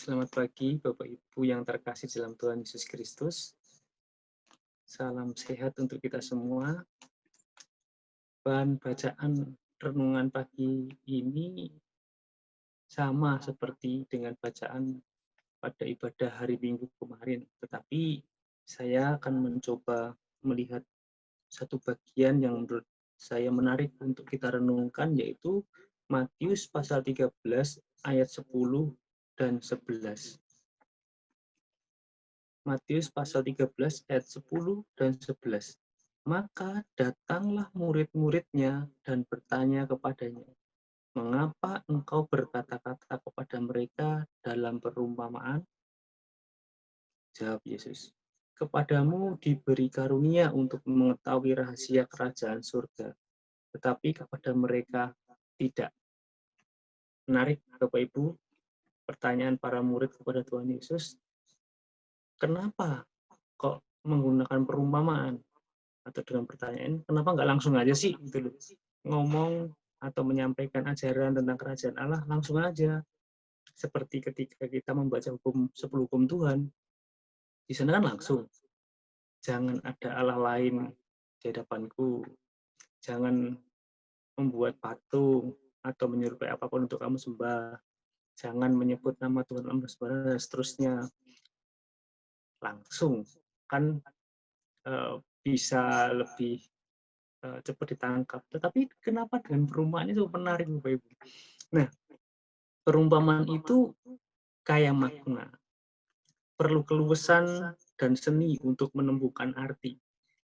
Selamat pagi, Bapak Ibu yang terkasih dalam Tuhan Yesus Kristus. Salam sehat untuk kita semua. Bahan bacaan renungan pagi ini sama seperti dengan bacaan pada ibadah hari Minggu kemarin, tetapi saya akan mencoba melihat satu bagian yang menurut saya menarik untuk kita renungkan, yaitu Matius pasal 13 ayat 10 dan 11. Matius pasal 13 ayat 10 dan 11. Maka datanglah murid-muridnya dan bertanya kepadanya, "Mengapa engkau berkata-kata kepada mereka dalam perumpamaan?" Jawab Yesus, "Kepadamu diberi karunia untuk mengetahui rahasia kerajaan surga, tetapi kepada mereka tidak." Menarik, Bapak Ibu, pertanyaan para murid kepada Tuhan Yesus, kenapa kok menggunakan perumpamaan? Atau dengan pertanyaan, kenapa nggak langsung aja sih gitu loh, ngomong atau menyampaikan ajaran tentang kerajaan Allah langsung aja. Seperti ketika kita membaca 10 hukum Tuhan, di sana kan langsung, jangan ada Allah lain di hadapanku, jangan membuat patung atau menyerupai apapun untuk kamu sembah, jangan menyebut nama Tuhan Allah dan seterusnya. Langsung kan bisa lebih cepat ditangkap. Tetapi kenapa dengan perumpamaan itu menarik, Bapak Ibu? Nah, perumpamaan itu kaya makna, perlu keluasan dan seni untuk menemukan arti.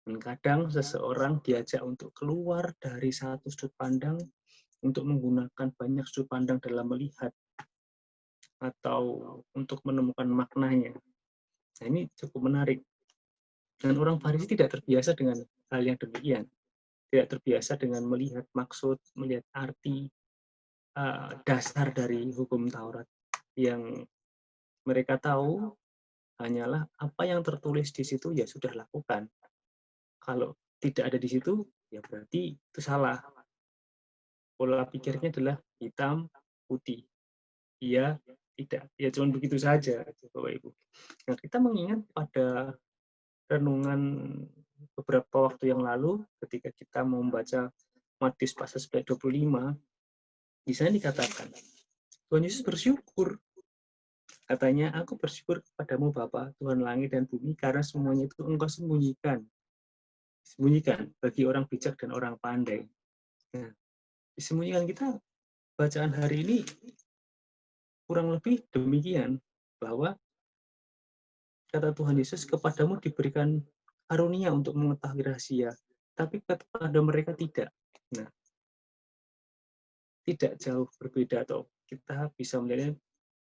Dan kadang seseorang diajak untuk keluar dari satu sudut pandang untuk menggunakan banyak sudut pandang dalam melihat atau untuk menemukan maknanya. Nah, ini cukup menarik. Dan orang Farisi tidak terbiasa dengan hal yang demikian. Tidak terbiasa dengan melihat maksud, melihat arti, dasar dari hukum Taurat. Yang mereka tahu hanyalah apa yang tertulis di situ ya sudah lakukan. Kalau tidak ada di situ, ya berarti itu salah. Pola pikirnya adalah hitam, putih. Iya, tidak. Ya cuma begitu saja, Bapak Ibu. Nah, kita mengingat pada renungan beberapa waktu yang lalu, ketika kita membaca Matius pasal 25, di sana dikatakan, Tuhan Yesus bersyukur. Katanya, aku bersyukur kepadamu Bapa, Tuhan langit dan bumi, karena semuanya itu engkau sembunyikan. Sembunyikan bagi orang bijak dan orang pandai. Nah, disembunyikan kita, bacaan hari ini kurang lebih demikian, bahwa kata Tuhan Yesus, kepadamu diberikan karunia untuk mengetahui rahasia, tapi kepada mereka tidak. Nah, tidak jauh berbeda, atau kita bisa melihatnya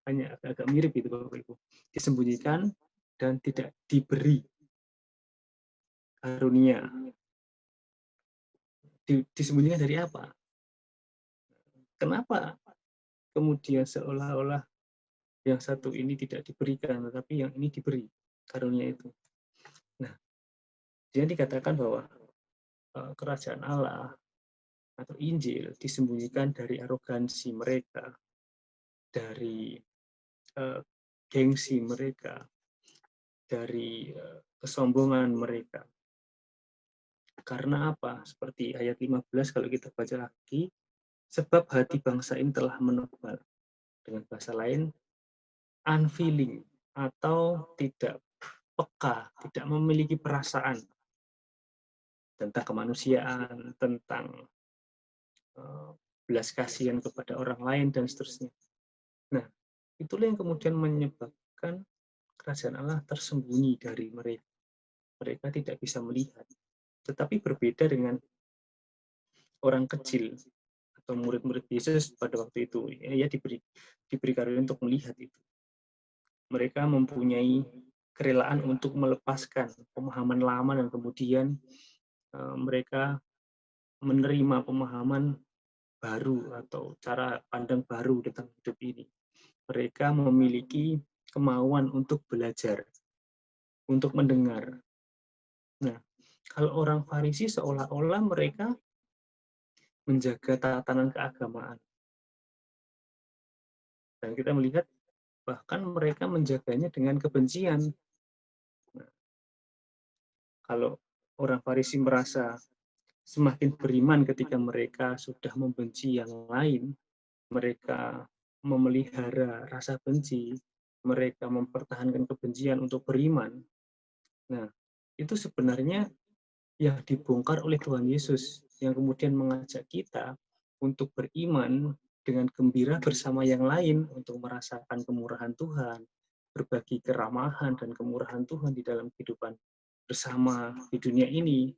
hanya agak-agak mirip itu Bapak Ibu. Disembunyikan dan tidak diberi karunia. Disembunyikan dari apa? Kenapa kemudian seolah-olah yang satu ini tidak diberikan, tetapi yang ini diberi karunia itu? Nah, dia dikatakan bahwa kerajaan Allah atau Injil disembunyikan dari arogansi mereka, dari gengsi mereka, dari kesombongan mereka. Karena apa? Seperti ayat 15 kalau kita baca lagi, sebab hati bangsa ini telah menebal. Dengan bahasa lain, unfeeling atau tidak peka, tidak memiliki perasaan tentang kemanusiaan, tentang belas kasihan kepada orang lain, dan seterusnya. Nah, itulah yang kemudian menyebabkan kerajaan Allah tersembunyi dari mereka. Mereka tidak bisa melihat. Tetapi berbeda dengan orang kecil atau murid-murid Yesus pada waktu itu. Ya, diberi karunia untuk melihat itu. Mereka mempunyai kerelaan untuk melepaskan pemahaman lama dan kemudian mereka menerima pemahaman baru atau cara pandang baru tentang hidup ini. Mereka memiliki kemauan untuk belajar, untuk mendengar. Nah, kalau orang Farisi seolah-olah mereka menjaga tatanan keagamaan. Dan kita melihat bahkan mereka menjaganya dengan kebencian. Nah, kalau orang Farisi merasa semakin beriman ketika mereka sudah membenci yang lain, mereka memelihara rasa benci, mereka mempertahankan kebencian untuk beriman. Nah, itu sebenarnya yang dibongkar oleh Tuhan Yesus, yang kemudian mengajak kita untuk beriman dengan gembira bersama yang lain, untuk merasakan kemurahan Tuhan, berbagi keramahan dan kemurahan Tuhan di dalam kehidupan bersama di dunia ini.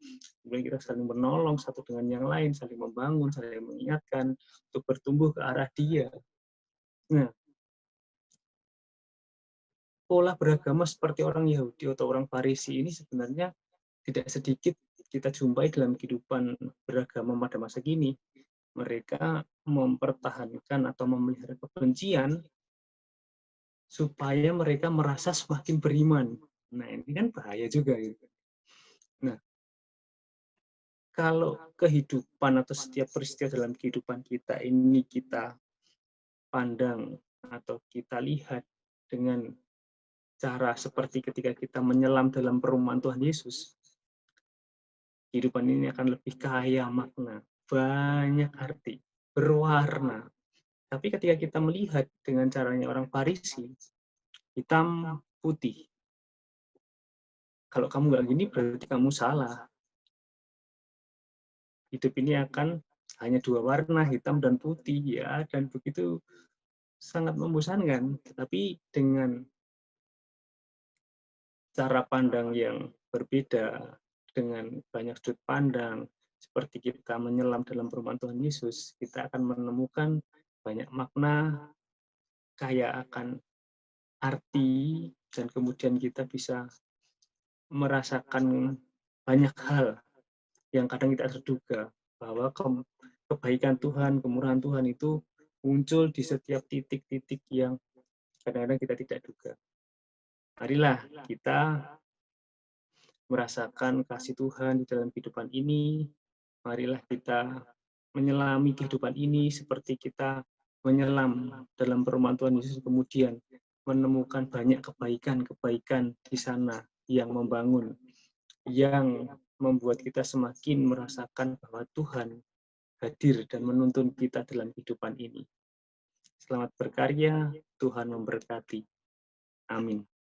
Kemudian kita saling menolong satu dengan yang lain, saling membangun, saling mengingatkan untuk bertumbuh ke arah Dia. Nah, pola beragama seperti orang Yahudi atau orang Farisi ini sebenarnya tidak sedikit kita jumpai dalam kehidupan beragama pada masa kini. Mereka mempertahankan atau memelihara kebencian supaya mereka merasa semakin beriman. Nah, ini kan bahaya juga gitu. Nah, kalau kehidupan atau setiap peristiwa dalam kehidupan kita ini kita pandang atau kita lihat dengan cara seperti ketika kita menyelam dalam perumahan Tuhan Yesus, kehidupan ini akan lebih kaya makna, banyak arti, berwarna. Tapi ketika kita melihat dengan caranya orang Farisi, hitam, putih. Kalau kamu nggak gini berarti kamu salah. Hidup ini akan hanya dua warna, hitam dan putih, ya, dan begitu sangat membosankan. Tetapi dengan cara pandang yang berbeda, dengan banyak sudut pandang, seperti kita menyelam dalam perumahan Tuhan Yesus, kita akan menemukan banyak makna, kaya akan arti, dan kemudian kita bisa merasakan banyak hal yang kadang kita terduga, bahwa kebaikan Tuhan, kemurahan Tuhan itu muncul di setiap titik-titik yang kadang-kadang kita tidak duga. Marilah kita merasakan kasih Tuhan di dalam kehidupan ini. Marilah kita menyelami kehidupan ini seperti kita menyelam dalam perumahan Tuhan Yesus, kemudian menemukan banyak kebaikan-kebaikan di sana yang membangun, yang membuat kita semakin merasakan bahwa Tuhan hadir dan menuntun kita dalam kehidupan ini. Selamat berkarya, Tuhan memberkati. Amin.